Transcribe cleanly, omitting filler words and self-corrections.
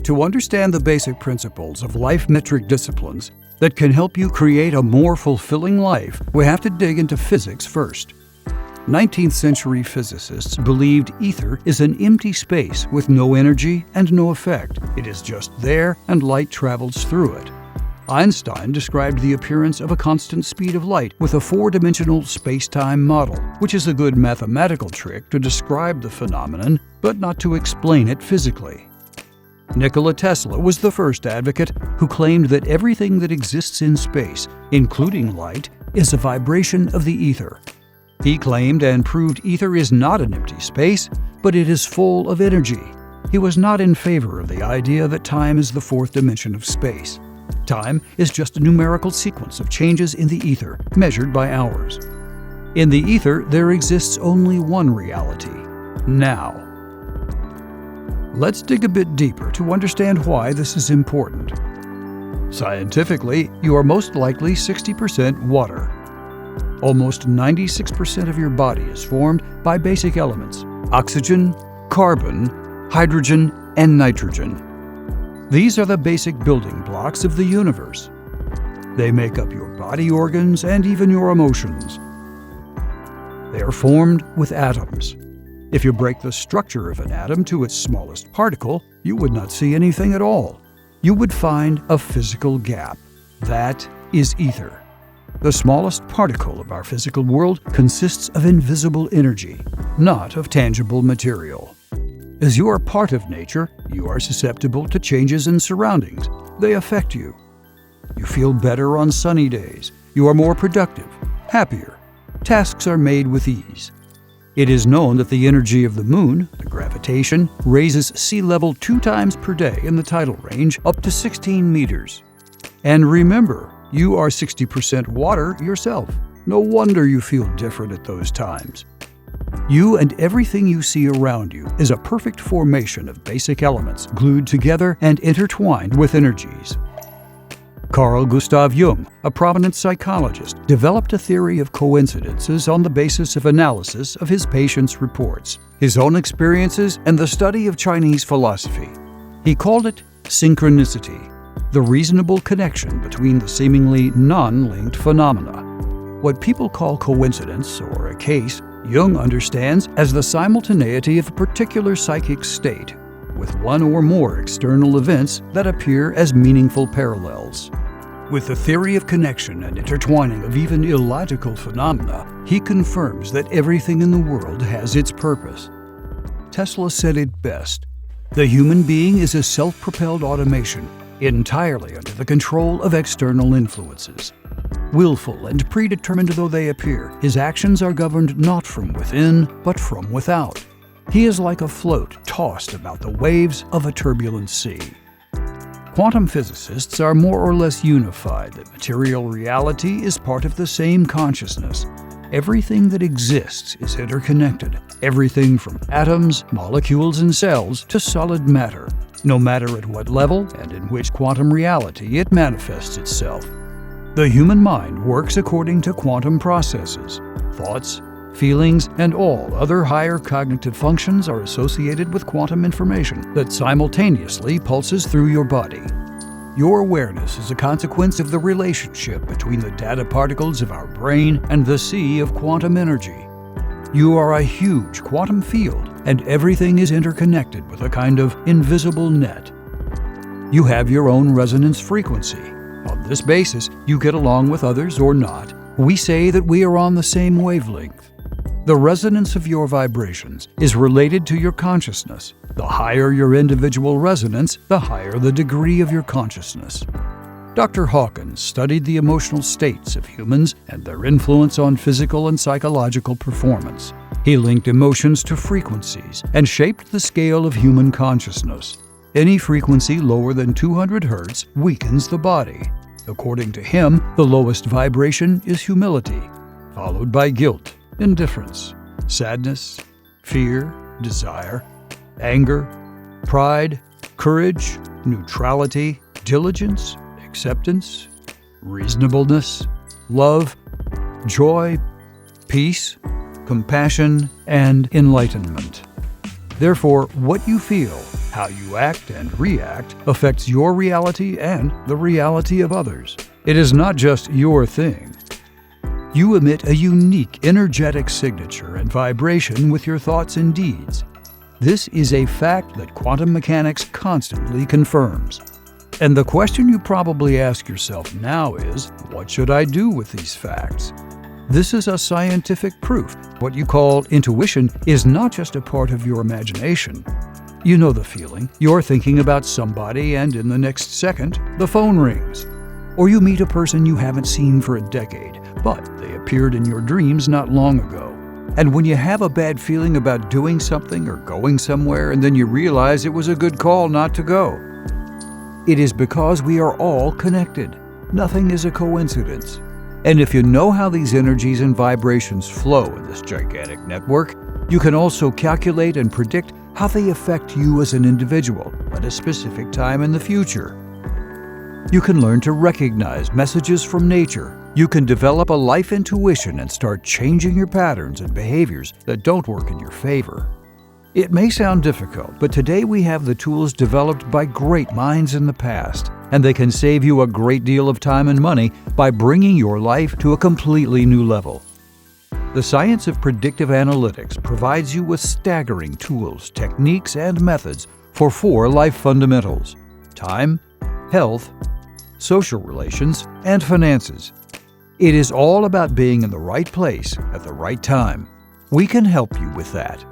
To understand the basic principles of life-metric disciplines that can help you create a more fulfilling life, we have to dig into physics first. 19th century physicists believed ether is an empty space with no energy and no effect. It is just there and light travels through it. Einstein described the appearance of a constant speed of light with a four-dimensional space-time model, which is a good mathematical trick to describe the phenomenon, but not to explain it physically. Nikola Tesla was the first advocate who claimed that everything that exists in space, including light, is a vibration of the ether. He claimed and proved ether is not an empty space, but it is full of energy. He was not in favor of the idea that time is the fourth dimension of space. Time is just a numerical sequence of changes in the ether, measured by hours. In the ether, there exists only one reality: now. Let's dig a bit deeper to understand why this is important. Scientifically, you are most likely 60% water. Almost 96% of your body is formed by basic elements: oxygen, carbon, hydrogen, and nitrogen. These are the basic building blocks of the universe. They make up your body organs and even your emotions. They are formed with atoms. If you break the structure of an atom to its smallest particle, you would not see anything at all. You would find a physical gap. That is ether. The smallest particle of our physical world consists of invisible energy, not of tangible material. As you are part of nature, you are susceptible to changes in surroundings. They affect you. You feel better on sunny days. You are more productive, happier. Tasks are made with ease. It is known that the energy of the moon, the gravitation, raises sea level 2 times per day in the tidal range up to 16 meters. And remember, you are 60% water yourself. No wonder you feel different at those times. You and everything you see around you is a perfect formation of basic elements glued together and intertwined with energies. Carl Gustav Jung, a prominent psychologist, developed a theory of coincidences on the basis of analysis of his patients' reports, his own experiences, and the study of Chinese philosophy. He called it synchronicity, the reasonable connection between the seemingly non-linked phenomena. What people call coincidence or a case, Jung understands as the simultaneity of a particular psychic state, with one or more external events that appear as meaningful parallels. With the theory of connection and intertwining of even illogical phenomena, he confirms that everything in the world has its purpose. Tesla said it best: "The human being is a self-propelled automation, entirely under the control of external influences. Willful and predetermined though they appear, his actions are governed not from within, but from without. He is like a float tossed about the waves of a turbulent sea." Quantum physicists are more or less unified that material reality is part of the same consciousness. Everything that exists is interconnected, everything from atoms, molecules, and cells to solid matter, no matter at what level and in which quantum reality it manifests itself. The human mind works according to quantum processes. Thoughts, feelings, and all other higher cognitive functions are associated with quantum information that simultaneously pulses through your body. Your awareness is a consequence of the relationship between the data particles of our brain and the sea of quantum energy. You are a huge quantum field, and everything is interconnected with a kind of invisible net. You have your own resonance frequency. On this basis, you get along with others or not. We say that we are on the same wavelength. The resonance of your vibrations is related to your consciousness. The higher your individual resonance, the higher the degree of your consciousness. Dr. Hawkins studied the emotional states of humans and their influence on physical and psychological performance. He linked emotions to frequencies and shaped the scale of human consciousness. Any frequency lower than 200 Hz weakens the body. According to him, the lowest vibration is humility, followed by guilt, indifference, sadness, fear, desire, anger, pride, courage, neutrality, diligence, acceptance, reasonableness, love, joy, peace, compassion, and enlightenment. Therefore, what you feel How you act and react affects your reality and the reality of others. It is not just your thing. You emit a unique energetic signature and vibration with your thoughts and deeds. This is a fact that quantum mechanics constantly confirms. And the question you probably ask yourself now is, what should I do with these facts? This is a scientific proof. What you call intuition is not just a part of your imagination. You know the feeling. You're thinking about somebody and in the next second, the phone rings. Or you meet a person you haven't seen for a decade, but they appeared in your dreams not long ago. And when you have a bad feeling about doing something or going somewhere and then you realize it was a good call not to go, it is because we are all connected. Nothing is a coincidence. And if you know how these energies and vibrations flow in this gigantic network, you can also calculate and predict how they affect you as an individual at a specific time in the future. You can learn to recognize messages from nature. You can develop a life intuition and start changing your patterns and behaviors that don't work in your favor. It may sound difficult, but today we have the tools developed by great minds in the past, and they can save you a great deal of time and money by bringing your life to a completely new level. The science of predictive analytics provides you with staggering tools, techniques, and methods for 4 life fundamentals: time, health, social relations, and finances. It is all about being in the right place at the right time. We can help you with that.